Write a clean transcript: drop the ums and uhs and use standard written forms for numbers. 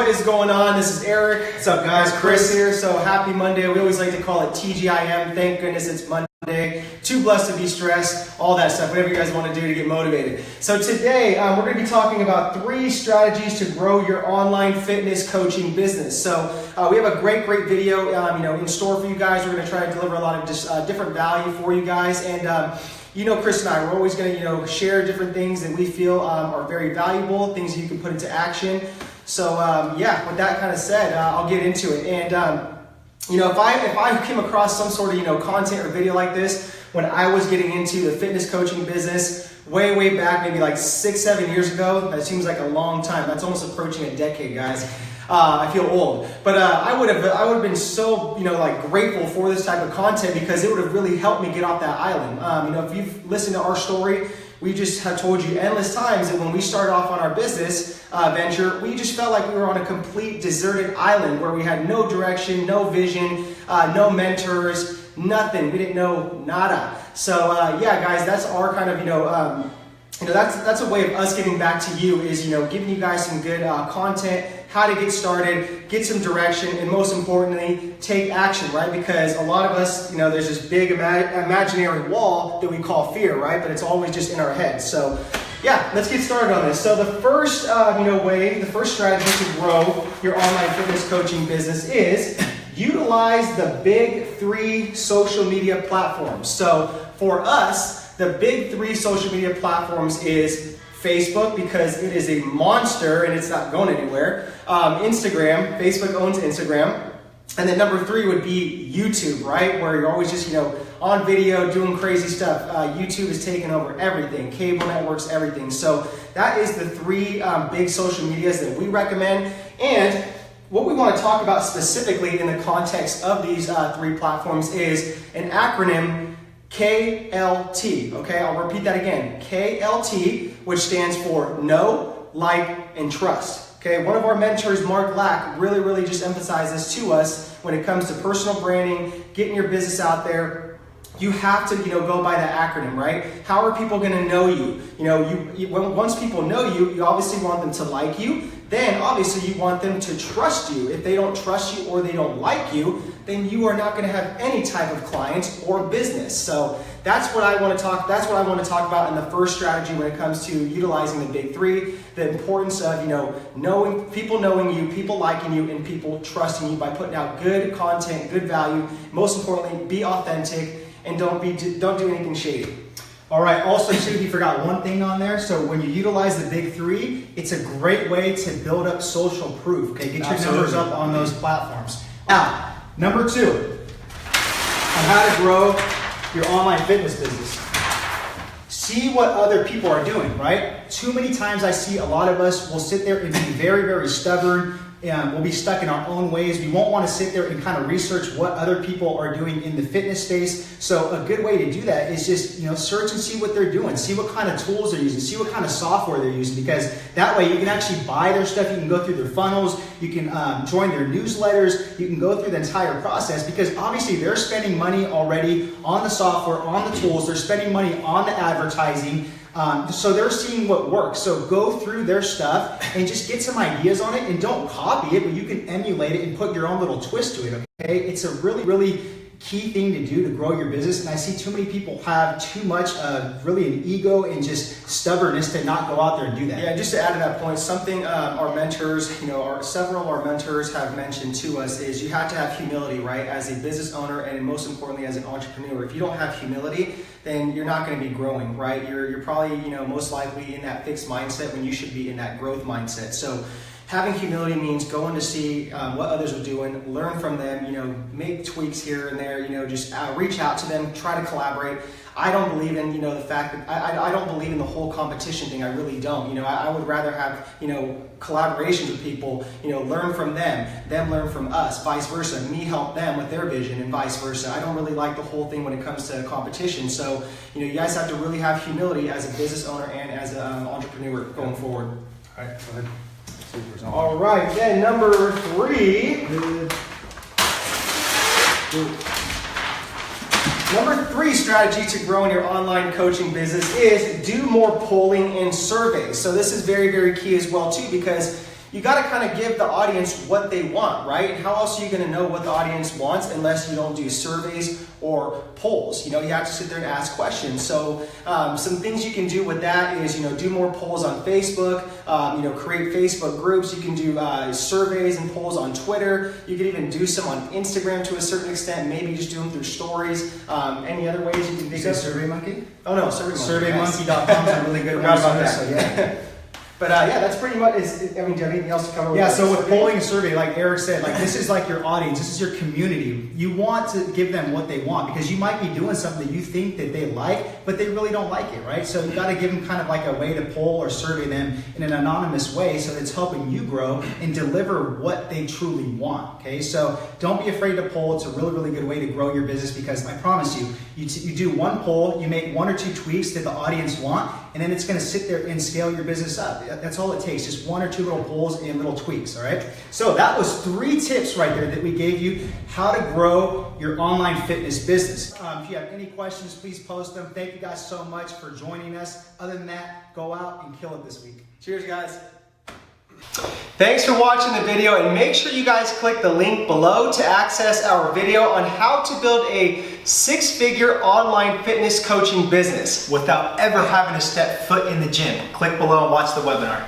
what is going on? This is Eric. What's up, guys? Chris here. So happy Monday. We always like to call it TGIM. Thank goodness it's Monday. Too blessed to be stressed. All that stuff. Whatever you guys want to do to get motivated. So today we're going to be talking about 3 strategies to grow your online fitness coaching business. So we have a great video in store for you guys. We're going to try to deliver a lot of just different value for you guys. And Chris and I, we're always going to, share different things that we feel are very valuable, things that you can put into action. So, with that kind of said, I'll get into it. And, if I came across some sort of, content or video like this when I was getting into the fitness coaching business way back, maybe like 6-7 years ago, that seems like a long time. That's almost approaching a decade, guys. I feel old, but I would have been so grateful for this type of content because it would have really helped me get off that island. If you've listened to our story, we just have told you endless times that when we started off on our business venture, we just felt like we were on a complete deserted island where we had no direction, no vision, no mentors, nothing. We didn't know nada. So guys, that's our kind of that's a way of us giving back to you is giving you guys some good content, how to get started, get some direction, and most importantly, take action, right? Because a lot of us, there's this big imaginary wall that we call fear, right? But it's always just in our heads. So let's get started on this. So the first the first strategy to grow your online fitness coaching business is utilize the big 3 social media platforms. So for us, the big 3 social media platforms is Facebook, because it is a monster and it's not going anywhere. Instagram, Facebook owns Instagram. And then number 3 would be YouTube, right? Where you're always just, on video doing crazy stuff. YouTube is taking over everything, cable networks, everything. So that is the 3 big social medias that we recommend. And what we want to talk about specifically in the context of these 3 platforms is an acronym KLT, okay? I'll repeat that again. KLT, which stands for Know, Like, and Trust. Okay, one of our mentors, Mark Lack, really just emphasized this to us when it comes to personal branding, getting your business out there. You have to, go by that acronym, right? How are people going to know you? Once people know you, you obviously want them to like you. Then obviously you want them to trust you. If they don't trust you or they don't like you, then you are not going to have any type of clients or business. So that's what I want to talk about in the first strategy when it comes to utilizing the big 3, the importance of, knowing you, people liking you, and people trusting you by putting out good content, good value. Most importantly, be authentic and don't do anything shady. All right, also too, he forgot one thing on there. So when you utilize the big 3, it's a great way to build up social proof. Okay, get your numbers up on those platforms. Now, number 2, on how to grow your online fitness business. See what other people are doing, right? Too many times I see a lot of us will sit there and be very stubborn. We'll be stuck in our own ways. We won't want to sit there and kind of research what other people are doing in the fitness space. So a good way to do that is just, search and see what they're doing. See what kind of tools they're using. See what kind of software they're using. Because that way you can actually buy their stuff. You can go through their funnels. You can join their newsletters. You can go through the entire process because obviously they're spending money already on the software, on the tools. They're spending money on the advertising. So they're seeing what works. So go through their stuff and just get some ideas on it and don't copy it, but you can emulate it and put your own little twist to it, okay? It's a really key thing to do to grow your business. And I see too many people have too much really an ego and just stubbornness to not go out there and do that. Yeah, just to add to that point, something our mentors, several of our mentors have mentioned to us is you have to have humility, right? As a business owner and most importantly as an entrepreneur. If you don't have humility, then you're not going to be growing, right? You're probably, most likely in that fixed mindset when you should be in that growth mindset. So having humility means going to see what others are doing, learn from them, make tweaks here and there, just reach out to them, try to collaborate. I don't believe in, the fact that I don't believe in the whole competition thing. I really don't. I would rather have, collaborations with people, learn from them learn from us, vice versa. Me help them with their vision and vice versa. I don't really like the whole thing when it comes to competition. So, you guys have to really have humility as a business owner and as an entrepreneur going forward. All right, go ahead. All right, then number 3. Number 3 strategy to grow in your online coaching business is do more polling and surveys. So this is very key as well too, because you got to kind of give the audience what they want, right? How else are you going to know what the audience wants unless you don't do surveys or polls? You know, you have to sit there and ask questions. So some things you can do with that is, you know, do more polls on Facebook, you know, create Facebook groups. You can do surveys and polls on Twitter. You can even do some on Instagram to a certain extent. Maybe just do them through stories. Any other ways you can think of? SurveyMonkey? Oh no, SurveyMonkey. SurveyMonkey.com is a really good one. Forgot about that. So yeah. But yeah, that's pretty much. I mean, do you have anything else to cover? Yeah, so with polling and survey, like Eric said, like this is like your audience, this is your community. You want to give them what they want because you might be doing something that you think that they like, but they really don't like it, right? So you got to give them kind of like a way to poll or survey them in an anonymous way so it's helping you grow and deliver what they truly want, okay? So don't be afraid to poll. It's a really, really good way to grow your business because I promise you, you do one poll, you make 1 or 2 tweaks that the audience want, and then it's going to sit there and scale your business up. That's all it takes, just 1 or 2 little polls and little tweaks, all right? So that was 3 tips right there that we gave you how to grow your online fitness business. If you have any questions, please post them. Thank you guys so much for joining us. Other than that, go out and kill it this week. Cheers, guys. Thanks for watching the video, and make sure you guys click the link below to access our video on how to build a 6-figure online fitness coaching business without ever having to step foot in the gym. Click below and watch the webinar.